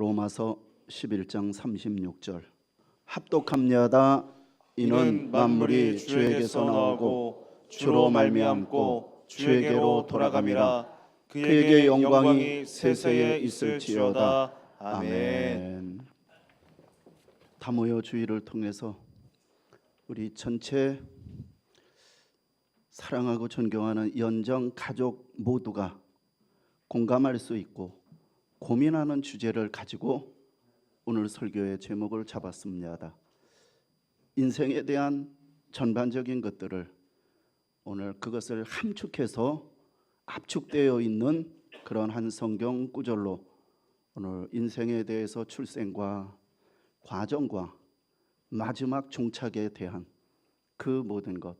로마서 11장 36절 합독합니다. 이는 만물이 주에게서 나오고 주로 말미암고 주에게로 돌아감이라. 그에게 영광이 세세에 있을지어다. 아멘. 다 모여 주의를 통해서 우리 전체 사랑하고 존경하는 연정 가족 모두가 공감할 수 있고 고민하는 주제를 가지고 오늘 설교의 제목을 잡았습니다. 인생에 대한 전반적인 것들을 오늘 그것을 함축해서 압축되어 있는 그런 한 성경 구절로 오늘 인생에 대해서 출생과 과정과 마지막 종착에 대한 그 모든 것,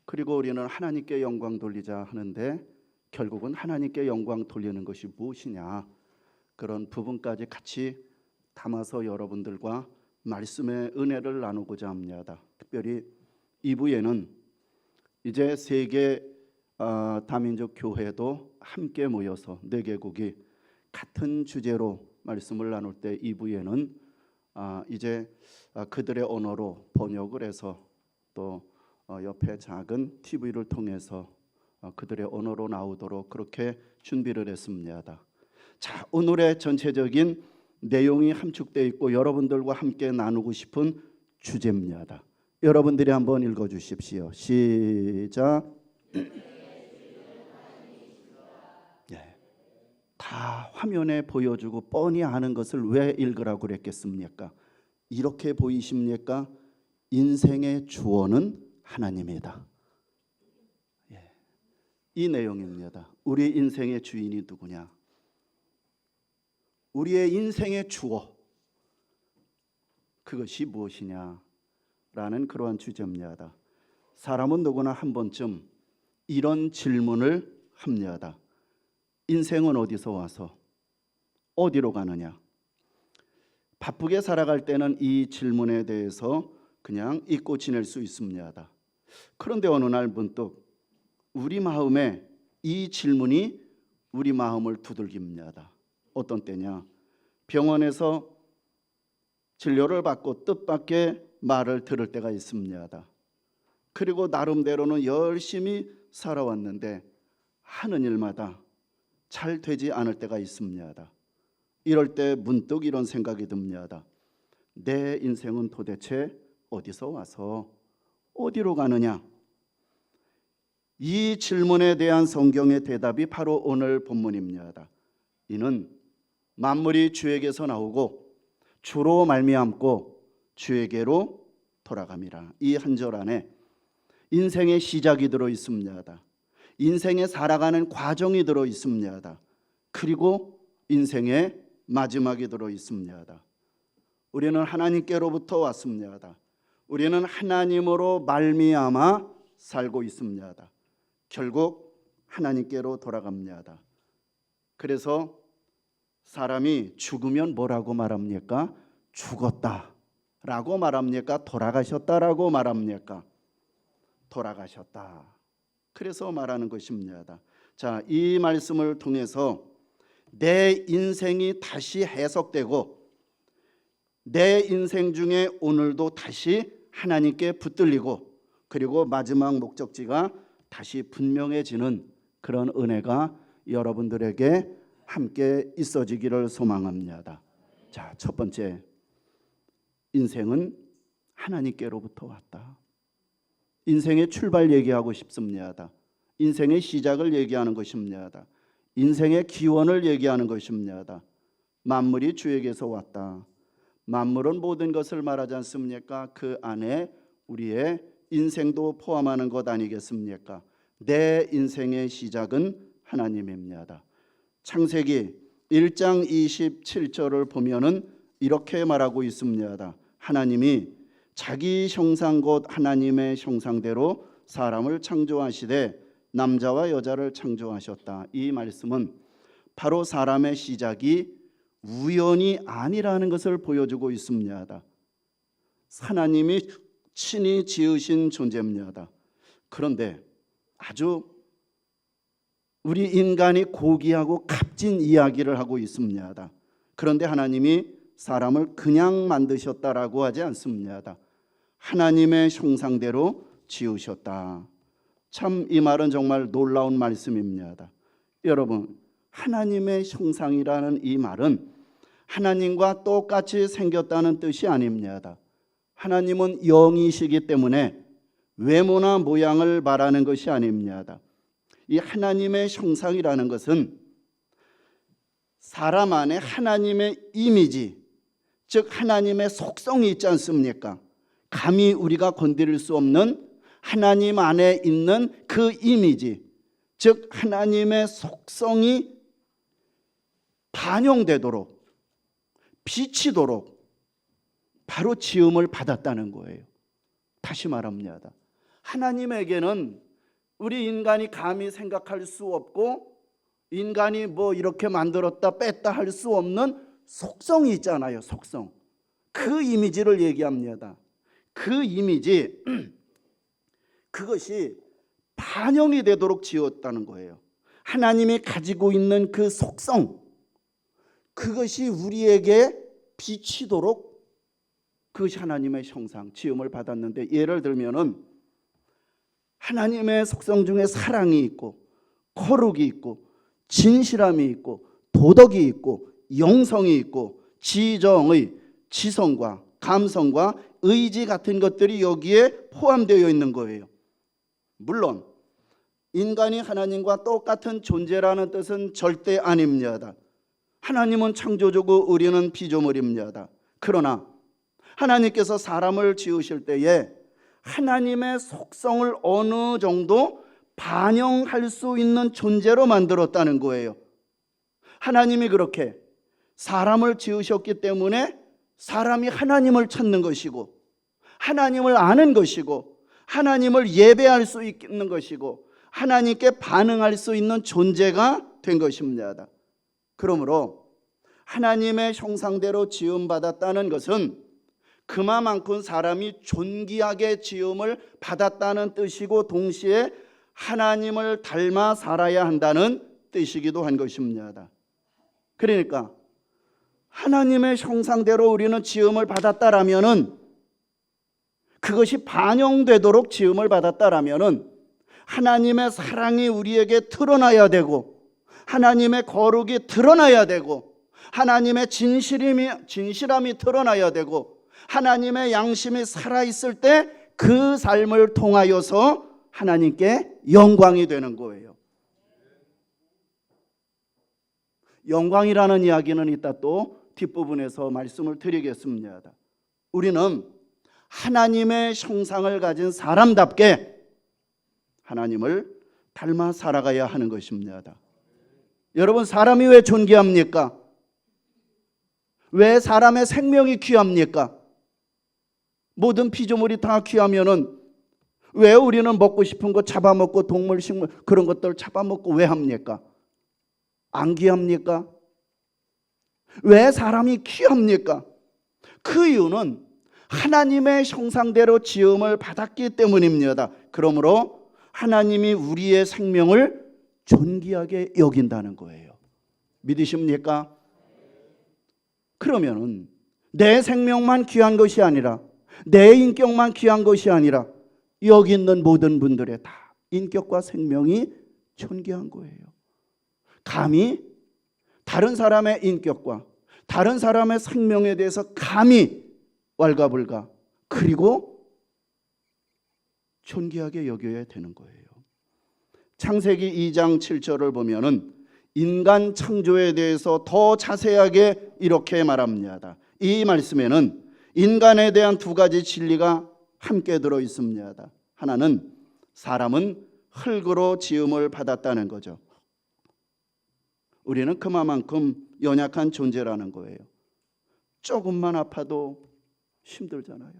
그리고 우리는 하나님께 영광 돌리자 하는데 결국은 하나님께 영광 돌리는 것이 무엇이냐, 그런 부분까지 같이 담아서 여러분들과 말씀의 은혜를 나누고자 합니다. 특별히 2부에는 이제 세계 다민족 교회도 함께 모여서 4개국이 같은 주제로 말씀을 나눌 때 2부에는 이제 그들의 언어로 번역을 해서 또 옆에 작은 TV를 통해서 그들의 언어로 나오도록 그렇게 준비를 했습니다. 자, 오늘의 전체적인 내용이 함축되어 있고 여러분들과 함께 나누고 싶은 주제입니다. 여러분들이 한번 읽어주십시오. 시작. 다 화면에 보여주고 뻔히 아는 것을 왜 읽으라고 그랬겠습니까? 이렇게 보이십니까? 인생의 주어는 하나님이다. 이 내용입니다. 우리 인생의 주인이 누구냐? 우리의 인생의 주어, 그것이 무엇이냐? 라는 그러한 주제입니다. 사람은 누구나 한 번쯤 이런 질문을 합니다. 인생은 어디서 와서 어디로 가느냐? 바쁘게 살아갈 때는 이 질문에 대해서 그냥 잊고 지낼 수 있습니다. 그런데 어느 날 문득 우리 마음에 이 질문이 우리 마음을 두들깁니다. 어떤 때냐? 병원에서 진료를 받고 뜻밖의 말을 들을 때가 있습니다. 그리고 나름대로는 열심히 살아왔는데 하는 일마다 잘 되지 않을 때가 있습니다. 이럴 때 문득 이런 생각이 듭니다. 내 인생은 도대체 어디서 와서 어디로 가느냐? 이 질문에 대한 성경의 대답이 바로 오늘 본문입니다. 이는 만물이 주에게서 나오고 주로 말미암고 주에게로 돌아감이라. 이 한 절 안에 인생의 시작이 들어 있습니다. 인생에 살아가는 과정이 들어 있습니다. 그리고 인생의 마지막이 들어 있습니다. 우리는 하나님께로부터 왔습니다. 우리는 하나님으로 말미암아 살고 있습니다. 결국 하나님께로 돌아갑니다. 그래서 사람이 죽으면 뭐라고 말합니까? 죽었다라고 말합니까? 돌아가셨다라고 말합니까? 돌아가셨다. 그래서 말하는 것입니다. 자, 이 말씀을 통해서 내 인생이 다시 해석되고 내 인생 중에 오늘도 다시 하나님께 붙들리고 그리고 마지막 목적지가 다시 분명해지는 그런 은혜가 여러분들에게 함께 있어지기를 소망합니다. 자, 첫 번째, 인생은 하나님께로부터 왔다. 인생의 출발 얘기하고 싶습니다. 인생의 시작을 얘기하는 것입니다. 인생의 기원을 얘기하는 것입니다. 만물이 주에게서 왔다. 만물은 모든 것을 말하지 않습니까? 그 안에 우리의 인생도 포함하는 것 아니겠습니까? 내 인생의 시작은 하나님입니다. 창세기 1장 27절을 보면은 이렇게 말하고 있습니다. 하나님이 자기 형상 곧 하나님의 형상대로 사람을 창조하시되 남자와 여자를 창조하셨다. 이 말씀은 바로 사람의 시작이 우연이 아니라는 것을 보여주고 있습니다. 하나님이 친히 지으신 존재입니다. 그런데 아주 우리 인간이 고귀하고 값진 이야기를 하고 있습니다. 그런데 하나님이 사람을 그냥 만드셨다라고 하지 않습니다. 하나님의 형상대로 지으셨다. 참 이 말은 정말 놀라운 말씀입니다. 여러분, 하나님의 형상이라는 이 말은 하나님과 똑같이 생겼다는 뜻이 아닙니다. 하나님은 영이시기 때문에 외모나 모양을 말하는 것이 아닙니다. 이 하나님의 형상이라는 것은 사람 안에 하나님의 이미지, 즉 하나님의 속성이 있지 않습니까? 감히 우리가 건드릴 수 없는 하나님 안에 있는 그 이미지, 즉 하나님의 속성이 반영되도록, 비치도록 바로 지음을 받았다는 거예요. 다시 말합니다. 하나님에게는 우리 인간이 감히 생각할 수 없고 인간이 뭐 이렇게 만들었다 뺐다 할 수 없는 속성이 있잖아요. 속성. 그 이미지를 얘기합니다. 그 이미지, 그것이 반영이 되도록 지었다는 거예요. 하나님이 가지고 있는 그 속성, 그것이 우리에게 비치도록 그것이 하나님의 형상, 지음을 받았는데, 예를 들면은 하나님의 속성 중에 사랑이 있고 거룩이 있고 진실함이 있고 도덕이 있고 영성이 있고 지정의 지성과 감성과 의지 같은 것들이 여기에 포함되어 있는 거예요. 물론 인간이 하나님과 똑같은 존재라는 뜻은 절대 아닙니다. 하나님은 창조주고 우리는 피조물입니다. 그러나 하나님께서 사람을 지으실 때에 하나님의 속성을 어느 정도 반영할 수 있는 존재로 만들었다는 거예요. 하나님이 그렇게 사람을 지으셨기 때문에 사람이 하나님을 찾는 것이고 하나님을 아는 것이고 하나님을 예배할 수 있는 것이고 하나님께 반응할 수 있는 존재가 된 것입니다. 그러므로 하나님의 형상대로 지음받았다는 것은 그만큼 사람이 존귀하게 지음을 받았다는 뜻이고 동시에 하나님을 닮아 살아야 한다는 뜻이기도 한 것입니다. 그러니까 하나님의 형상대로 우리는 지음을 받았다라면은, 그것이 반영되도록 지음을 받았다라면은 하나님의 사랑이 우리에게 드러나야 되고 하나님의 거룩이 드러나야 되고 하나님의 진실함이 드러나야 되고 하나님의 양심이 살아있을 때 그 삶을 통하여서 하나님께 영광이 되는 거예요. 영광이라는 이야기는 이따 또 뒷부분에서 말씀을 드리겠습니다. 우리는 하나님의 형상을 가진 사람답게 하나님을 닮아 살아가야 하는 것입니다. 여러분, 사람이 왜 존귀합니까? 왜 사람의 생명이 귀합니까? 모든 피조물이 다 귀하면은 왜 우리는 먹고 싶은 거 잡아먹고 동물, 식물 그런 것들 잡아먹고 왜 합니까? 안 귀합니까? 왜 사람이 귀합니까? 그 이유는 하나님의 형상대로 지음을 받았기 때문입니다. 그러므로 하나님이 우리의 생명을 존귀하게 여긴다는 거예요. 믿으십니까? 그러면은 내 생명만 귀한 것이 아니라 내 인격만 귀한 것이 아니라 여기 있는 모든 분들의 다 인격과 생명이 존귀한 거예요. 감히 다른 사람의 인격과 다른 사람의 생명에 대해서 감히 왈가불가 그리고 존귀하게 여겨야 되는 거예요. 창세기 2장 7절을 보면은 인간 창조에 대해서 더 자세하게 이렇게 말합니다. 이 말씀에는 인간에 대한 두 가지 진리가 함께 들어 있습니다. 하나는 사람은 흙으로 지음을 받았다는 거죠. 우리는 그만큼 연약한 존재라는 거예요. 조금만 아파도 힘들잖아요.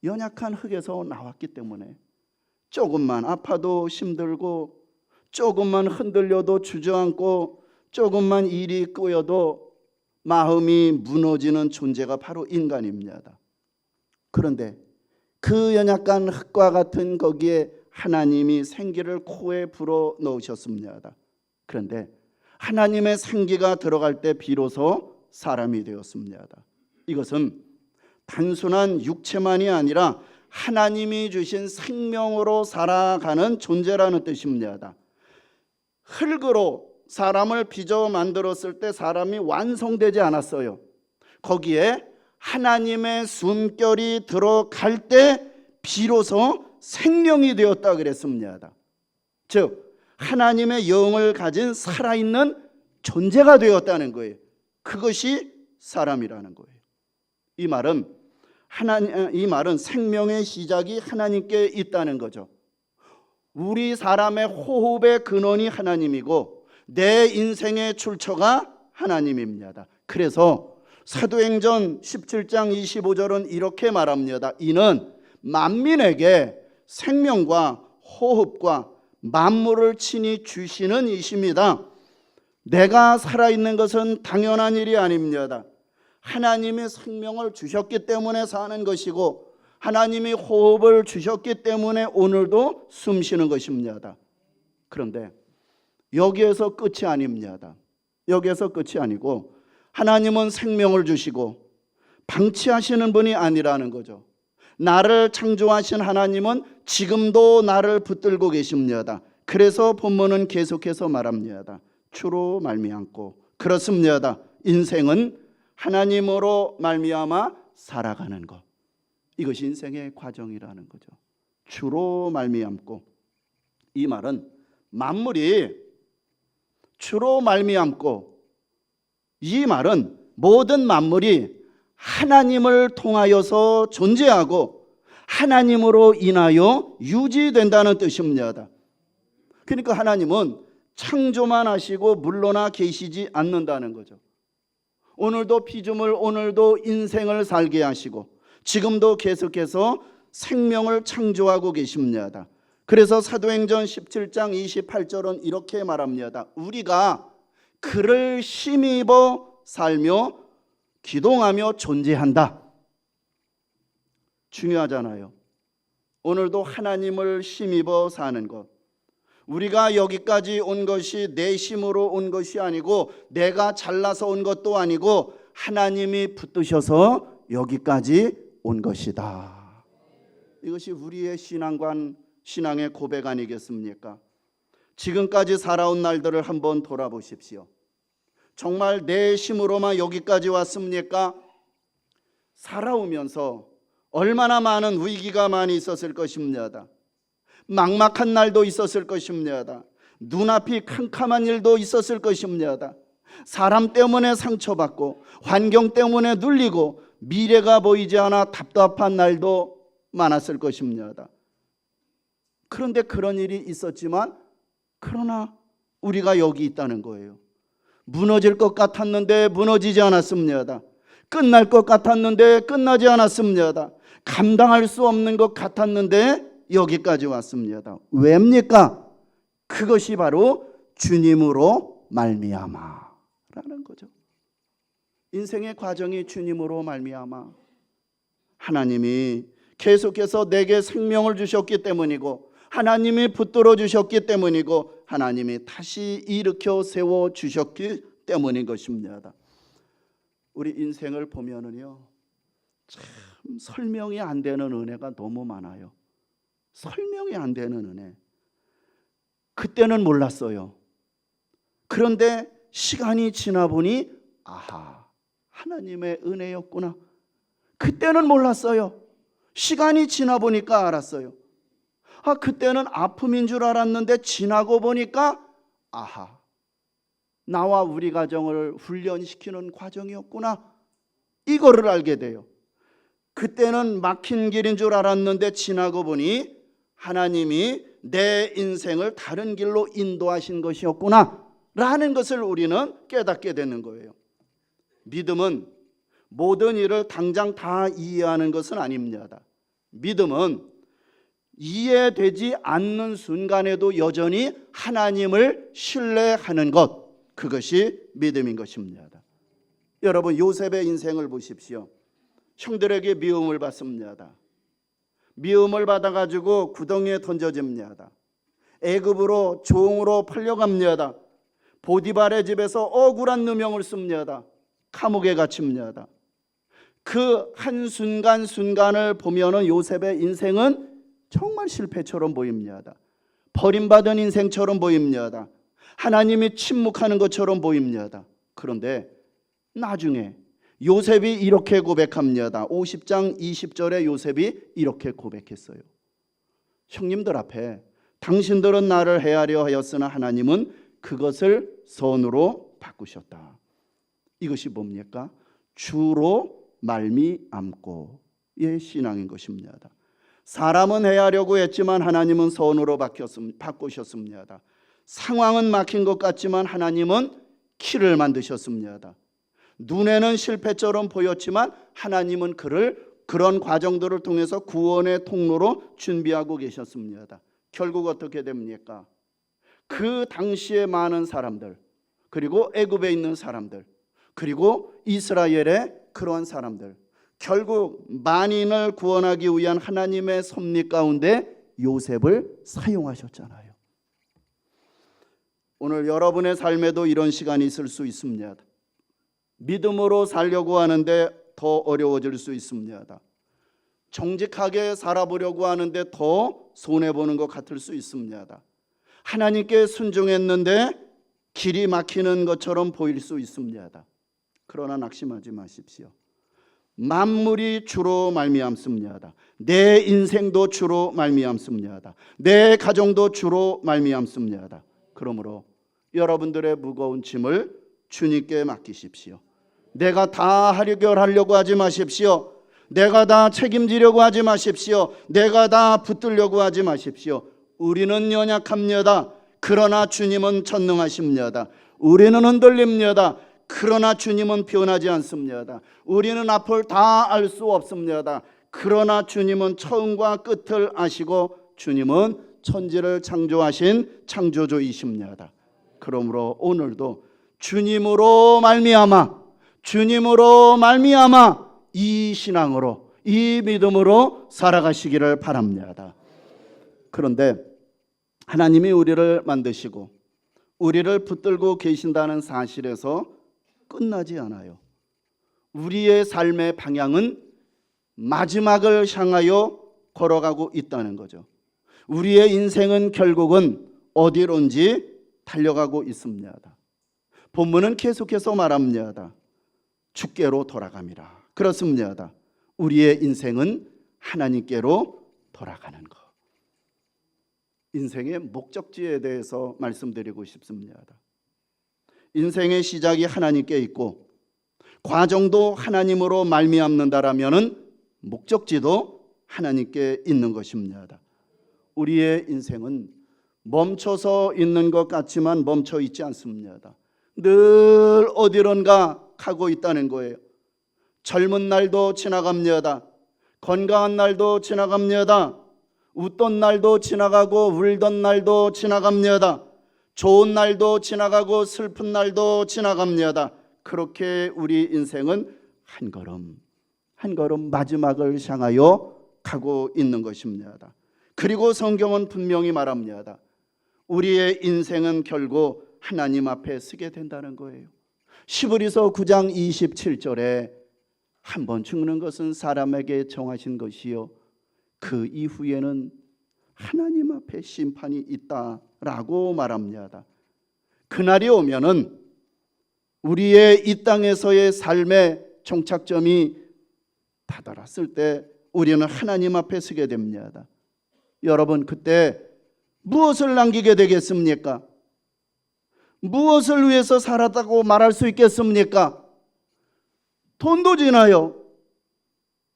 연약한 흙에서 나왔기 때문에 조금만 아파도 힘들고 조금만 흔들려도 주저앉고 조금만 일이 꼬여도 마음이 무너지는 존재가 바로 인간입니다. 그런데 그 연약한 흙과 같은 거기에 하나님이 생기를 코에 불어 넣으셨습니다. 그런데 하나님의 생기가 들어갈 때 비로소 사람이 되었습니다. 이것은 단순한 육체만이 아니라 하나님이 주신 생명으로 살아가는 존재라는 뜻입니다. 흙으로 사람을 빚어 만들었을 때 사람이 완성되지 않았어요. 거기에 하나님의 숨결이 들어갈 때 비로소 생명이 되었다 그랬습니다. 즉 하나님의 영을 가진 살아있는 존재가 되었다는 거예요. 그것이 사람이라는 거예요. 이 말은 생명의 시작이 하나님께 있다는 거죠. 우리 사람의 호흡의 근원이 하나님이고 내 인생의 출처가 하나님입니다. 그래서 사도행전 17장 25절은 이렇게 말합니다. 이는 만민에게 생명과 호흡과 만물을 친히 주시는 이십니다. 내가 살아있는 것은 당연한 일이 아닙니다. 하나님이 생명을 주셨기 때문에 사는 것이고 하나님이 호흡을 주셨기 때문에 오늘도 숨 쉬는 것입니다. 그런데 여기에서 끝이 아닙니다. 여기에서 끝이 아니고 하나님은 생명을 주시고 방치하시는 분이 아니라는 거죠. 나를 창조하신 하나님은 지금도 나를 붙들고 계십니다. 그래서 본문은 계속해서 말합니다. 주로 말미암고. 그렇습니다. 인생은 하나님으로 말미암아 살아가는 것. 이것이 인생의 과정이라는 거죠. 주로 말미암고. 이 말은 만물이 주로 말미암고, 이 말은 모든 만물이 하나님을 통하여서 존재하고 하나님으로 인하여 유지된다는 뜻입니다. 그러니까 하나님은 창조만 하시고 물러나 계시지 않는다는 거죠. 오늘도 피조물, 오늘도 인생을 살게 하시고 지금도 계속해서 생명을 창조하고 계십니다. 그래서 사도행전 17장 28절은 이렇게 말합니다. 우리가 그를 힘입어 살며 기동하며 존재한다. 중요하잖아요. 오늘도 하나님을 힘입어 사는 것. 우리가 여기까지 온 것이 내 힘으로 온 것이 아니고 내가 잘나서 온 것도 아니고 하나님이 붙드셔서 여기까지 온 것이다. 이것이 우리의 신앙의 고백 아니겠습니까? 지금까지 살아온 날들을 한번 돌아보십시오. 정말 내 힘으로만 여기까지 왔습니까? 살아오면서 얼마나 많은 위기가 많이 있었을 것입니다. 막막한 날도 있었을 것입니다. 눈앞이 캄캄한 일도 있었을 것입니다. 사람 때문에 상처받고 환경 때문에 눌리고 미래가 보이지 않아 답답한 날도 많았을 것입니다. 그런데 그런 일이 있었지만 그러나 우리가 여기 있다는 거예요. 무너질 것 같았는데 무너지지 않았습니다. 끝날 것 같았는데 끝나지 않았습니다. 감당할 수 없는 것 같았는데 여기까지 왔습니다. 왜입니까? 그것이 바로 주님으로 말미암아라는 거죠. 인생의 과정이 주님으로 말미암아. 하나님이 계속해서 내게 생명을 주셨기 때문이고 하나님이 붙들어 주셨기 때문이고 하나님이 다시 일으켜 세워 주셨기 때문인 것입니다. 우리 인생을 보면은요, 참 설명이 안 되는 은혜가 너무 많아요. 설명이 안 되는 은혜. 그때는 몰랐어요. 그런데 시간이 지나 보니 아하, 하나님의 은혜였구나. 그때는 몰랐어요. 시간이 지나 보니까 알았어요. 그때는 아픔인 줄 알았는데 지나고 보니까 아하, 나와 우리 가정을 훈련시키는 과정이었구나. 이거를 알게 돼요. 그때는 막힌 길인 줄 알았는데 지나고 보니 하나님이 내 인생을 다른 길로 인도하신 것이었구나 라는 것을 우리는 깨닫게 되는 거예요. 믿음은 모든 일을 당장 다 이해하는 것은 아닙니다. 믿음은 이해되지 않는 순간에도 여전히 하나님을 신뢰하는 것, 그것이 믿음인 것입니다. 여러분, 요셉의 인생을 보십시오. 형들에게 미움을 받습니다. 미움을 받아가지고 구덩이에 던져집니다. 애굽으로 종으로 팔려갑니다. 보디발의 집에서 억울한 누명을 씁니다. 감옥에 갇힙니다. 그 한순간순간을 보면은 요셉의 인생은 정말 실패처럼 보입니다. 버림받은 인생처럼 보입니다. 하나님이 침묵하는 것처럼 보입니다. 그런데 나중에 요셉이 이렇게 고백합니다. 50장 20절에 요셉이 이렇게 고백했어요. 형님들 앞에 당신들은 나를 해하려 하였으나 하나님은 그것을 선으로 바꾸셨다. 이것이 뭡니까? 주로 말미암고의 신앙인 것입니다. 사람은 해하려고 했지만 하나님은 선으로 바꾸셨습니다. 상황은 막힌 것 같지만 하나님은 길을 만드셨습니다. 눈에는 실패처럼 보였지만 하나님은 그를 그런 과정들을 통해서 구원의 통로로 준비하고 계셨습니다. 결국 어떻게 됩니까? 그 당시에 많은 사람들, 그리고 애굽에 있는 사람들, 그리고 이스라엘의 그러한 사람들, 결국 만인을 구원하기 위한 하나님의 섭리 가운데 요셉을 사용하셨잖아요. 오늘 여러분의 삶에도 이런 시간이 있을 수 있습니다. 믿음으로 살려고 하는데 더 어려워질 수 있습니다. 정직하게 살아보려고 하는데 더 손해보는 것 같을 수 있습니다. 하나님께 순종했는데 길이 막히는 것처럼 보일 수 있습니다. 그러나 낙심하지 마십시오. 만물이 주로 말미암습니다. 내 인생도 주로 말미암습니다. 내 가정도 주로 말미암습니다. 그러므로 여러분들의 무거운 짐을 주님께 맡기십시오. 내가 다 해결하려고 하지 마십시오. 내가 다 책임지려고 하지 마십시오. 내가 다 붙들려고 하지 마십시오. 우리는 연약합니다. 그러나 주님은 전능하십니다. 우리는 흔들립니다. 그러나 주님은 변하지 않습니다. 우리는 앞을 다 알 수 없습니다. 그러나 주님은 처음과 끝을 아시고 주님은 천지를 창조하신 창조주이십니다. 그러므로 오늘도 주님으로 말미암아 이 신앙으로, 이 믿음으로 살아가시기를 바랍니다. 그런데 하나님이 우리를 만드시고 우리를 붙들고 계신다는 사실에서 끝나지 않아요. 우리의 삶의 방향은 마지막을 향하여 걸어가고 있다는 거죠. 우리의 인생은 결국은 어디론지 달려가고 있습니다. 본문은 계속해서 말합니다. 주께로 돌아갑니다. 그렇습니다. 우리의 인생은 하나님께로 돌아가는 것. 인생의 목적지에 대해서 말씀드리고 싶습니다. 인생의 시작이 하나님께 있고 과정도 하나님으로 말미암는다라면은 목적지도 하나님께 있는 것입니다. 우리의 인생은 멈춰서 있는 것 같지만 멈춰 있지 않습니다. 늘 어디론가 가고 있다는 거예요. 젊은 날도 지나갑니다. 건강한 날도 지나갑니다. 웃던 날도 지나가고 울던 날도 지나갑니다. 좋은 날도 지나가고 슬픈 날도 지나갑니다. 그렇게 우리 인생은 한 걸음 한 걸음 마지막을 향하여 가고 있는 것입니다. 그리고 성경은 분명히 말합니다. 우리의 인생은 결국 하나님 앞에 서게 된다는 거예요. 시브리서 9장 27절에 한 번 죽는 것은 사람에게 정하신 것이요 그 이후에는 하나님 앞에 심판이 있다라고 말합니다. 그날이 오면은 우리의 이 땅에서의 삶의 종착점이 다다랐을 때 우리는 하나님 앞에 서게 됩니다. 여러분 그때 무엇을 남기게 되겠습니까? 무엇을 위해서 살았다고 말할 수 있겠습니까? 돈도 지나요.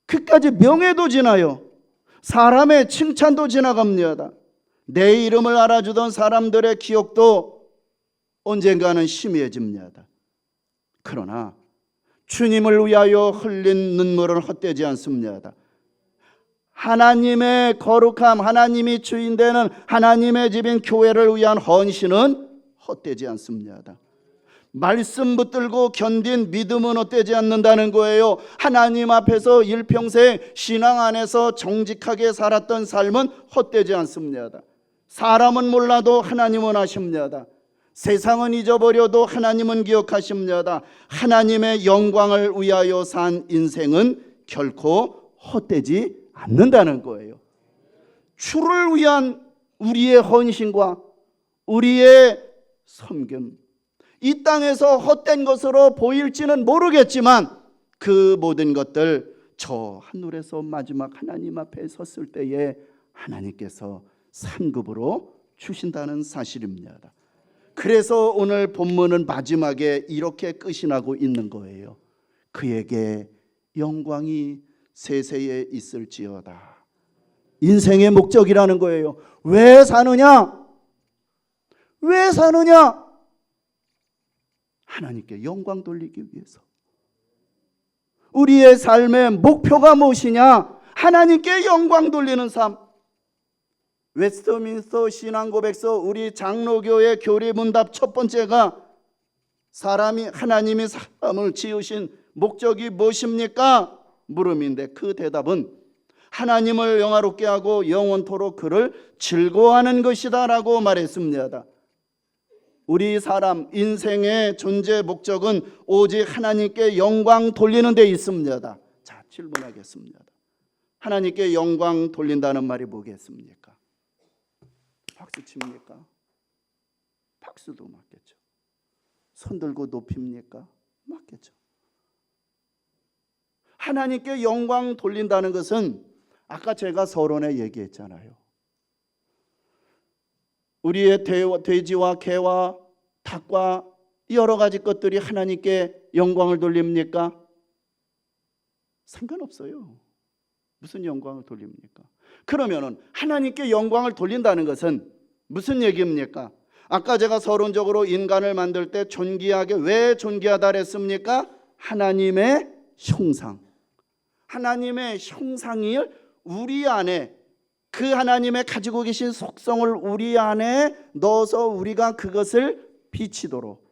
그까지 명예도 지나요. 사람의 칭찬도 지나갑니다. 내 이름을 알아주던 사람들의 기억도 언젠가는 희미해집니다. 그러나 주님을 위하여 흘린 눈물은 헛되지 않습니다. 하나님의 거룩함, 하나님이 주인 되는 하나님의 집인 교회를 위한 헌신은 헛되지 않습니다. 말씀 붙들고 견딘 믿음은 헛되지 않는다는 거예요. 하나님 앞에서 일평생 신앙 안에서 정직하게 살았던 삶은 헛되지 않습니다. 사람은 몰라도 하나님은 아십니다. 세상은 잊어버려도 하나님은 기억하십니다. 하나님의 영광을 위하여 산 인생은 결코 헛되지 않는다는 거예요. 주를 위한 우리의 헌신과 우리의 섬김, 이 땅에서 헛된 것으로 보일지는 모르겠지만 그 모든 것들 저 하늘에서 마지막 하나님 앞에 섰을 때에 하나님께서 상급으로 주신다는 사실입니다. 그래서 오늘 본문은 마지막에 이렇게 끝이 나고 있는 거예요. 그에게 영광이 세세에 있을지어다. 인생의 목적이라는 거예요. 왜 사느냐? 왜 사느냐? 하나님께 영광 돌리기 위해서. 우리의 삶의 목표가 무엇이냐? 하나님께 영광 돌리는 삶. 웨스트민스터 신앙고백서 우리 장로교의 교리문답 첫 번째가 하나님이 사람을 지으신 목적이 무엇입니까? 물음인데 그 대답은 하나님을 영화롭게 하고 영원토록 그를 즐거워하는 것이다 라고 말했습니다. 우리 사람 인생의 존재 목적은 오직 하나님께 영광 돌리는 데 있습니다. 자, 질문하겠습니다. 하나님께 영광 돌린다는 말이 뭐겠습니까? 박수 칩니까? 박수도 맞겠죠. 손 들고 높입니까? 맞겠죠. 하나님께 영광 돌린다는 것은 아까 제가 서론에 얘기했잖아요. 우리의 돼지와 개와 닭과 여러 가지 것들이 하나님께 영광을 돌립니까? 상관없어요. 무슨 영광을 돌립니까? 그러면은 하나님께 영광을 돌린다는 것은 무슨 얘기입니까? 아까 제가 서론적으로 인간을 만들 때 존귀하게 왜 존귀하다 그랬습니까? 하나님의 형상. 하나님의 형상이 우리 안에 그 하나님의 가지고 계신 속성을 우리 안에 넣어서 우리가 그것을 비치도록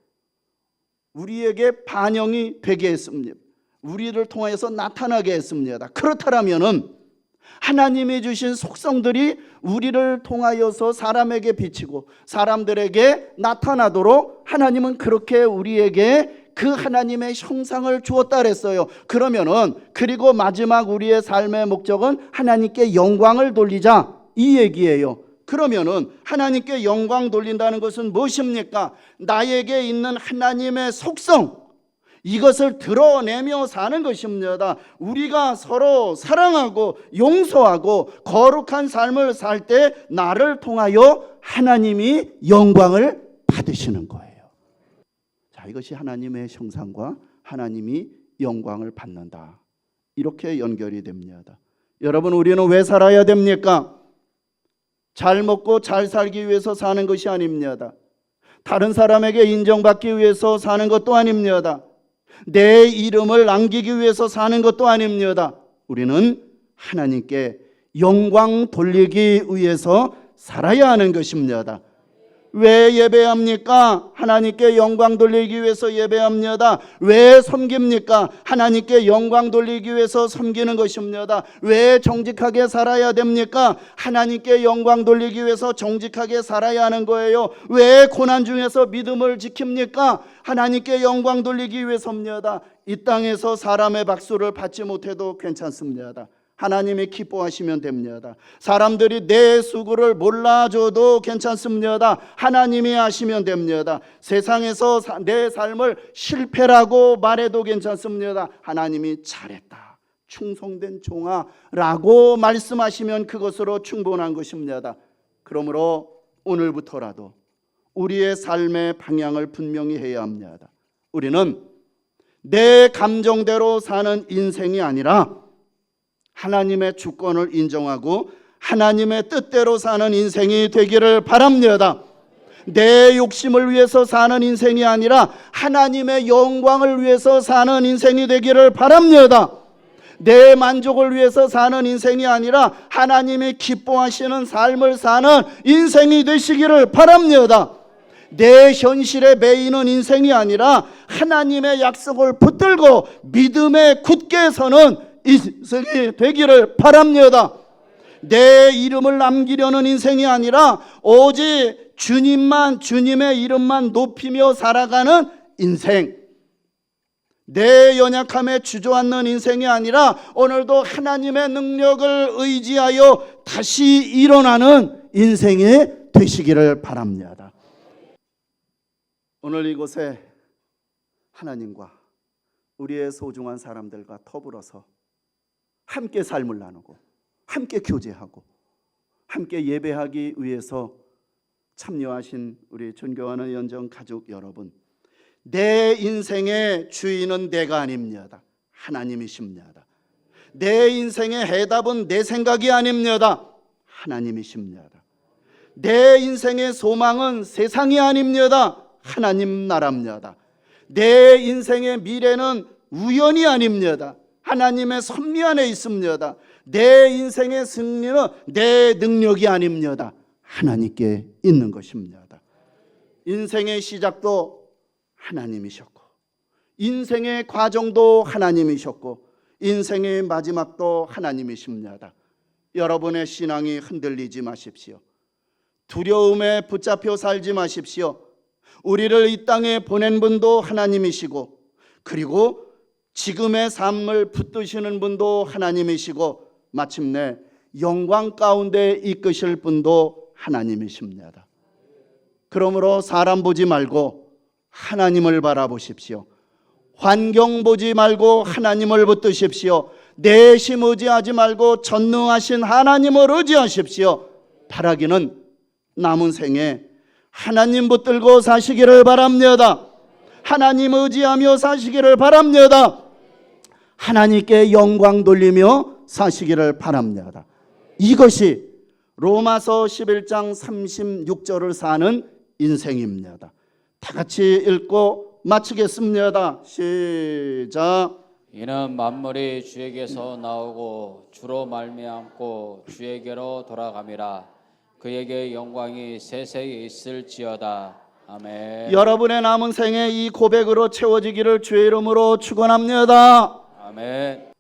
우리에게 반영이 되게 했습니다. 우리를 통하여서 나타나게 했습니다. 그렇다면은 하나님이 주신 속성들이 우리를 통하여서 사람에게 비치고 사람들에게 나타나도록 하나님은 그렇게 우리에게 그 하나님의 형상을 주었다 그랬어요. 그러면은 그리고 마지막 우리의 삶의 목적은 하나님께 영광을 돌리자 이 얘기예요. 그러면은 하나님께 영광 돌린다는 것은 무엇입니까? 나에게 있는 하나님의 속성, 이것을 드러내며 사는 것입니다. 우리가 서로 사랑하고 용서하고 거룩한 삶을 살 때 나를 통하여 하나님이 영광을 받으시는 거예요. 자, 이것이 하나님의 형상과 하나님이 영광을 받는다. 이렇게 연결이 됩니다. 여러분, 우리는 왜 살아야 됩니까? 잘 먹고 잘 살기 위해서 사는 것이 아닙니다. 다른 사람에게 인정받기 위해서 사는 것도 아닙니다. 내 이름을 남기기 위해서 사는 것도 아닙니다. 우리는 하나님께 영광 돌리기 위해서 살아야 하는 것입니다. 왜 예배합니까? 하나님께 영광 돌리기 위해서 예배합니다. 왜 섬깁니까? 하나님께 영광 돌리기 위해서 섬기는 것입니다. 왜 정직하게 살아야 됩니까? 하나님께 영광 돌리기 위해서 정직하게 살아야 하는 거예요. 왜 고난 중에서 믿음을 지킵니까? 하나님께 영광 돌리기 위해서입니다. 이 땅에서 사람의 박수를 받지 못해도 괜찮습니다. 하나님이 기뻐하시면 됩니다. 사람들이 내 수고를 몰라줘도 괜찮습니다. 하나님이 하시면 됩니다. 세상에서 내 삶을 실패라고 말해도 괜찮습니다. 하나님이 잘했다, 충성된 종아라고 말씀하시면 그것으로 충분한 것입니다. 그러므로 오늘부터라도 우리의 삶의 방향을 분명히 해야 합니다. 우리는 내 감정대로 사는 인생이 아니라 하나님의 주권을 인정하고 하나님의 뜻대로 사는 인생이 되기를 바랍니다. 내 욕심을 위해서 사는 인생이 아니라 하나님의 영광을 위해서 사는 인생이 되기를 바랍니다. 내 만족을 위해서 사는 인생이 아니라 하나님이 기뻐하시는 삶을 사는 인생이 되시기를 바랍니다. 내 현실에 매이는 인생이 아니라 하나님의 약속을 붙들고 믿음에 굳게 서는 인생이 되기를 바랍니다. 내 이름을 남기려는 인생이 아니라 오직 주님만, 주님의 이름만 높이며 살아가는 인생, 내 연약함에 주저앉는 인생이 아니라 오늘도 하나님의 능력을 의지하여 다시 일어나는 인생이 되시기를 바랍니다. 오늘 이곳에 하나님과 우리의 소중한 사람들과 더불어서 함께 삶을 나누고 함께 교제하고 함께 예배하기 위해서 참여하신 우리 존경하는 연정 가족 여러분, 내 인생의 주인은 내가 아닙니다. 하나님이십니다. 내 인생의 해답은 내 생각이 아닙니다. 하나님이십니다. 내 인생의 소망은 세상이 아닙니다. 하나님 나라입니다. 내 인생의 미래는 우연이 아닙니다. 하나님의 섭리 안에 있습니다. 내 인생의 승리는 내 능력이 아닙니다. 하나님께 있는 것입니다. 인생의 시작도 하나님이셨고, 인생의 과정도 하나님이셨고, 인생의 마지막도 하나님이십니다. 여러분의 신앙이 흔들리지 마십시오. 두려움에 붙잡혀 살지 마십시오. 우리를 이 땅에 보낸 분도 하나님이시고, 그리고 지금의 삶을 붙드시는 분도 하나님이시고, 마침내 영광 가운데 이끄실 분도 하나님이십니다. 그러므로 사람 보지 말고 하나님을 바라보십시오. 환경 보지 말고 하나님을 붙드십시오. 내심 의지하지 말고 전능하신 하나님을 의지하십시오. 바라기는 남은 생에 하나님 붙들고 사시기를 바랍니다. 하나님 의지하며 사시기를 바랍니다. 하나님께 영광 돌리며 사시기를 바랍니다. 이것이 로마서 11장 36절을 사는 인생입니다. 다 같이 읽고 마치겠습니다. 시작. 이는 만물이 주에게서 나오고 주로 말미암고 주에게로 돌아감이라. 그에게 영광이 세세히 있을지어다. 아멘. 여러분의 남은 생에 이 고백으로 채워지기를 주의 이름으로 축원합니다. 아멘.